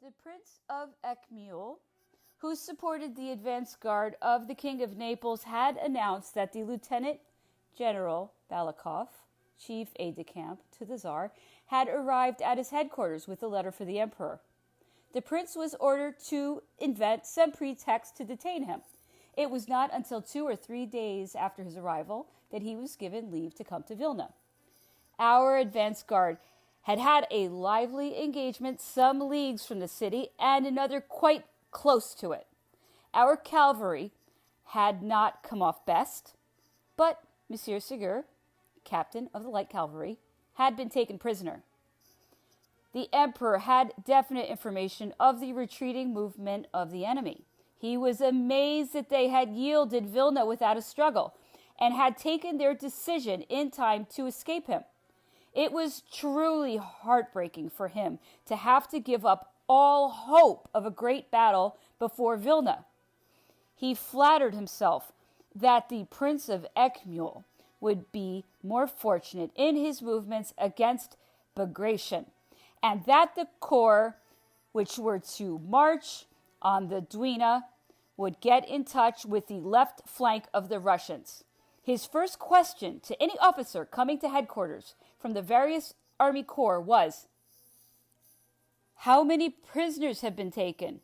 The Prince of Eckmühl, who supported the advance guard of the King of Naples, had announced that the Lieutenant General Balakov, chief aide-de-camp to the Tsar, had arrived at his headquarters with a letter for the Emperor. The prince was ordered to invent some pretext to detain him. It was not until 2 or 3 days after his arrival that he was given leave to come to Vilna. Our advance guard had had a lively engagement some leagues from the city and another quite close to it. Our cavalry had not come off best, but Monsieur Ségur, captain of the light cavalry, had been taken prisoner. The emperor had definite information of the retreating movement of the enemy. He was amazed that they had yielded Vilna without a struggle and had taken their decision in time to escape him. It was truly heartbreaking for him to have to give up all hope of a great battle before Vilna. He flattered himself that the Prince of Eckmühl would be more fortunate in his movements against Bagration, and that the corps which were to march on the Dwina would get in touch with the left flank of the Russians. His first question to any officer coming to headquarters from the various army corps was, "How many prisoners have been taken?"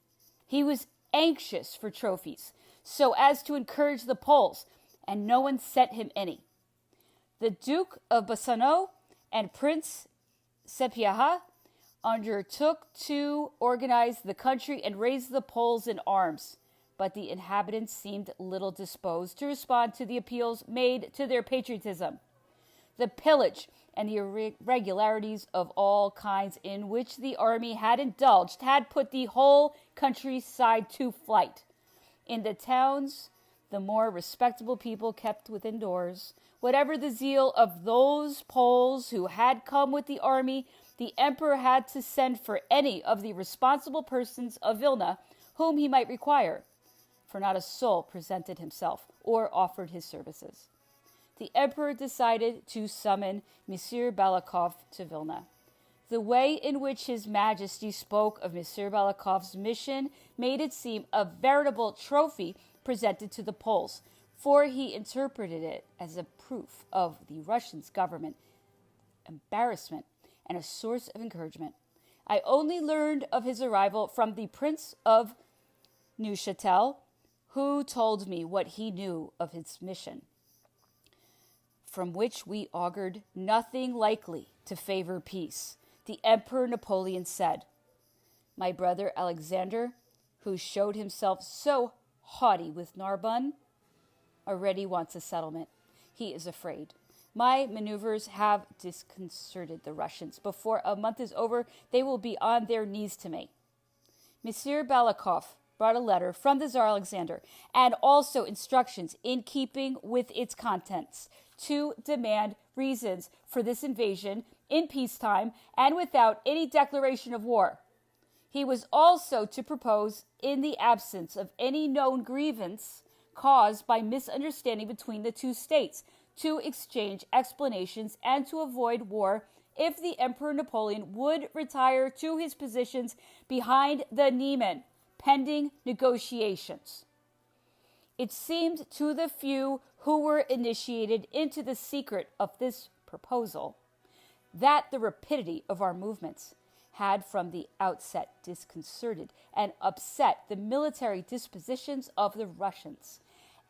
He was anxious for trophies, so as to encourage the Poles, and no one sent him any. The Duke of Bassano and Prince Sepieha undertook to organize the country and raise the Poles in arms, but the inhabitants seemed little disposed to respond to the appeals made to their patriotism. The pillage and the irregularities of all kinds in which the army had indulged had put the whole countryside to flight. In the towns, the more respectable people kept within doors. Whatever the zeal of those Poles who had come with the army, the emperor had to send for any of the responsible persons of Vilna whom he might require, for not a soul presented himself or offered his services. The emperor decided to summon Monsieur Balakov to Vilna. The way in which His Majesty spoke of Monsieur Balakov's mission made it seem a veritable trophy presented to the Poles, for he interpreted it as a proof of the Russian government embarrassment and a source of encouragement. I only learned of his arrival from the Prince of Neuchâtel, who told me what he knew of his mission, from which we augured nothing likely to favor peace. The Emperor Napoleon said, "My brother Alexander, who showed himself so haughty with Narbonne, already wants a settlement. He is afraid. My maneuvers have disconcerted the Russians. Before a month is over, they will be on their knees to me." Monsieur Balakov brought a letter from the Tsar Alexander and also instructions in keeping with its contents to demand reasons for this invasion in peacetime and without any declaration of war. He was also to propose, in the absence of any known grievance caused by misunderstanding between the two states, to exchange explanations and to avoid war if the Emperor Napoleon would retire to his positions behind the Niemen, pending negotiations. It seemed to the few who were initiated into the secret of this proposal that the rapidity of our movements had from the outset disconcerted and upset the military dispositions of the Russians,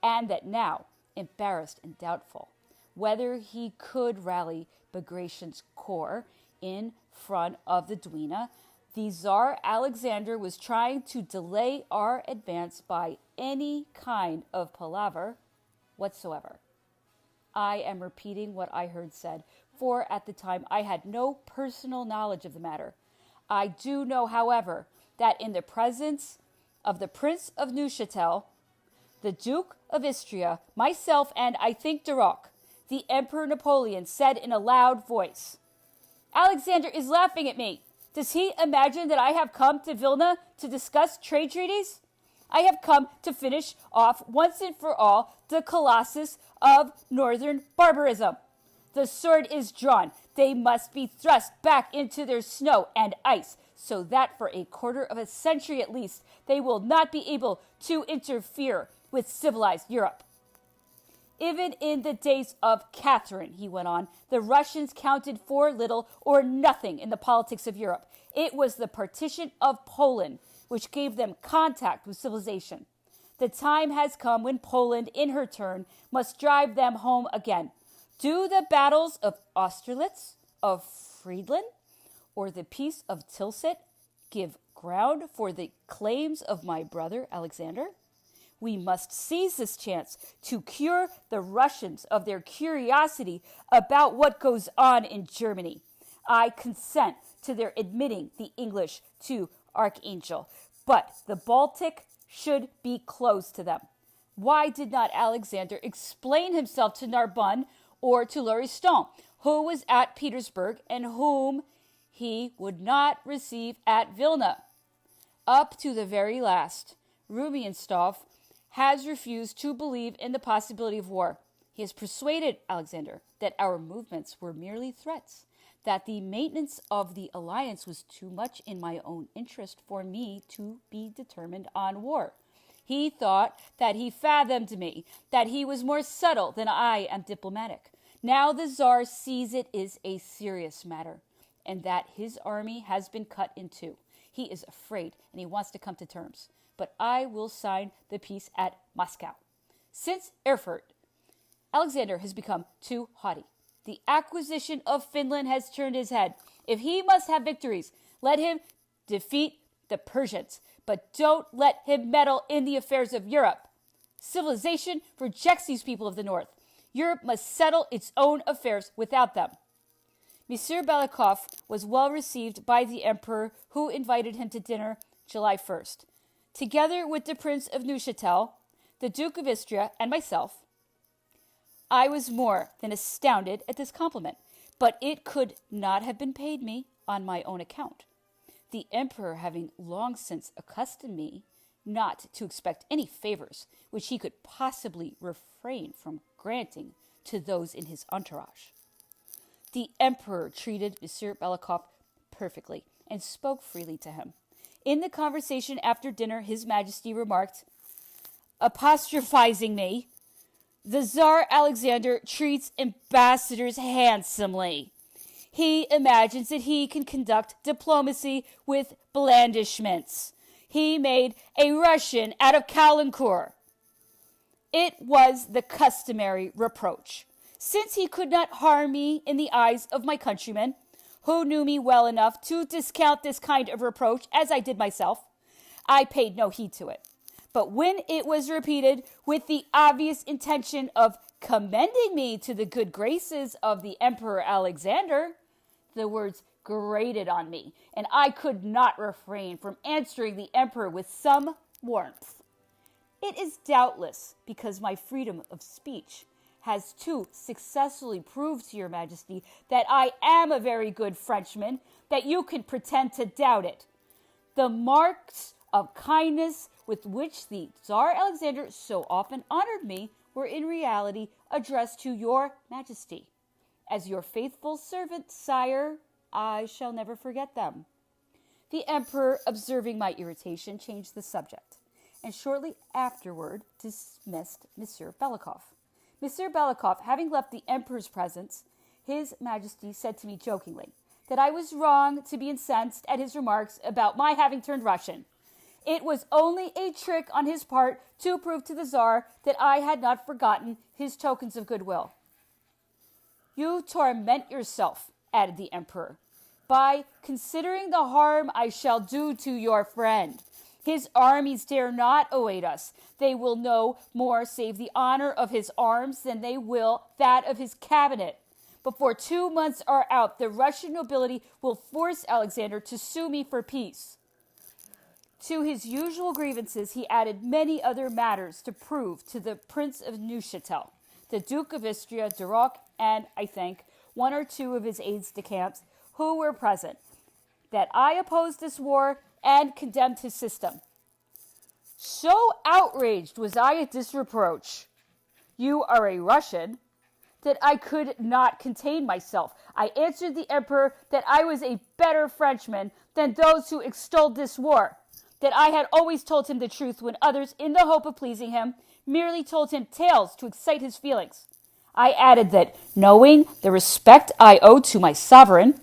and that now, embarrassed and doubtful whether he could rally Bagration's corps in front of the Dwina, the Tsar Alexander was trying to delay our advance by any kind of palaver whatsoever. I am repeating what I heard said, for at the time I had no personal knowledge of the matter. I do know, however, that in the presence of the Prince of Neuchâtel, the Duke of Istria, myself, and I think Duroc, the Emperor Napoleon said in a loud voice, "Alexander is laughing at me. Does he imagine that I have come to Vilna to discuss trade treaties? I have come to finish off once and for all the colossus of northern barbarism. The sword is drawn. They must be thrust back into their snow and ice, so that for a quarter of a century at least, they will not be able to interfere with civilized Europe. Even in the days of Catherine, he went on, the Russians counted for little or nothing in the politics of Europe. It was the partition of Poland which gave them contact with civilization. The time has come when Poland, in her turn, must drive them home again. Do the battles of Austerlitz, of Friedland, or the peace of Tilsit give ground for the claims of my brother Alexander? We must seize this chance to cure the Russians of their curiosity about what goes on in Germany. I consent to their admitting the English to Archangel, but the Baltic should be closed to them. Why did not Alexander explain himself to Narbonne or to Lauriston, who was at Petersburg and whom he would not receive at Vilna? Up to the very last, Rumianstov has refused to believe in the possibility of war. He has persuaded Alexander that our movements were merely threats, that the maintenance of the alliance was too much in my own interest for me to be determined on war. He thought that he fathomed me, that he was more subtle than I am diplomatic. Now the Tsar sees it is a serious matter, and that his army has been cut in two. He is afraid, and he wants to come to terms. But I will sign the peace at Moscow. Since Erfurt, Alexander has become too haughty. The acquisition of Finland has turned his head. If he must have victories, let him defeat the Persians, but don't let him meddle in the affairs of Europe. Civilization rejects these people of the north. Europe must settle its own affairs without them. Monsieur Balakov was well received by the emperor, who invited him to dinner July 1st. Together with the Prince of Neuchâtel, the Duke of Istria, and myself, I was more than astounded at this compliment, but it could not have been paid me on my own account. The emperor having long since accustomed me not to expect any favors which he could possibly refrain from granting to those in his entourage. The emperor treated Monsieur Balakov perfectly and spoke freely to him. In the conversation after dinner, His Majesty remarked, apostrophizing me, the Tsar Alexander treats ambassadors handsomely. He imagines that he can conduct diplomacy with blandishments. He made a Russian out of Caulaincourt. It was the customary reproach. Since he could not harm me in the eyes of my countrymen, who knew me well enough to discount this kind of reproach as I did myself, I paid no heed to it. But when it was repeated with the obvious intention of commending me to the good graces of the Emperor Alexander, the words grated on me, and I could not refrain from answering the emperor with some warmth. It is doubtless because my freedom of speech has too successfully proved to your majesty that I am a very good Frenchman, that you can pretend to doubt it. The marks of kindness with which the Tsar Alexander so often honored me were in reality addressed to your majesty. As your faithful servant, sire, I shall never forget them. The emperor, observing my irritation, changed the subject, and shortly afterward dismissed Monsieur Balakov. Monsieur Balakov, having left the emperor's presence, His Majesty said to me jokingly that I was wrong to be incensed at his remarks about my having turned Russian. It was only a trick on his part to prove to the Tsar that I had not forgotten his tokens of goodwill. You torment yourself, added the emperor, by considering the harm I shall do to your friend. His armies dare not await us. They will no more save the honor of his arms than they will that of his cabinet. Before 2 months are out, the Russian nobility will force Alexander to sue me for peace. To his usual grievances, he added many other matters to prove to the Prince of Neuchâtel, the Duke of Istria, Duroc, and, I think, 1 or 2 of his aides-de-camp who were present, that I opposed this war and condemned his system. So outraged was I at this reproach, "You are a Russian," that I could not contain myself. I answered the emperor that I was a better Frenchman than those who extolled this war, that I had always told him the truth when others, in the hope of pleasing him, merely told him tales to excite his feelings. I added that, knowing the respect I owed to my sovereign,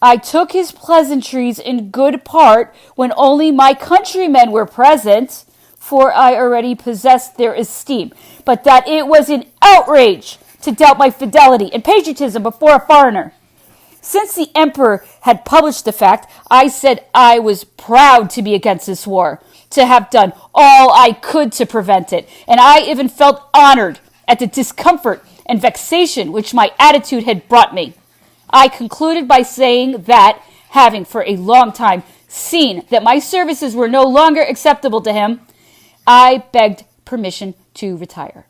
I took his pleasantries in good part when only my countrymen were present, for I already possessed their esteem, but that it was an outrage to doubt my fidelity and patriotism before a foreigner. Since the emperor had published the fact, I said I was proud to be against this war, to have done all I could to prevent it, and I even felt honored at the discomfort and vexation which my attitude had brought me. I concluded by saying that, having for a long time seen that my services were no longer acceptable to him, I begged permission to retire.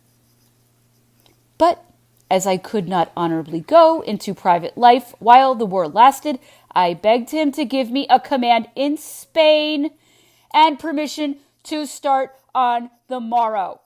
But as I could not honorably go into private life while the war lasted, I begged him to give me a command in Spain and permission to start on the morrow.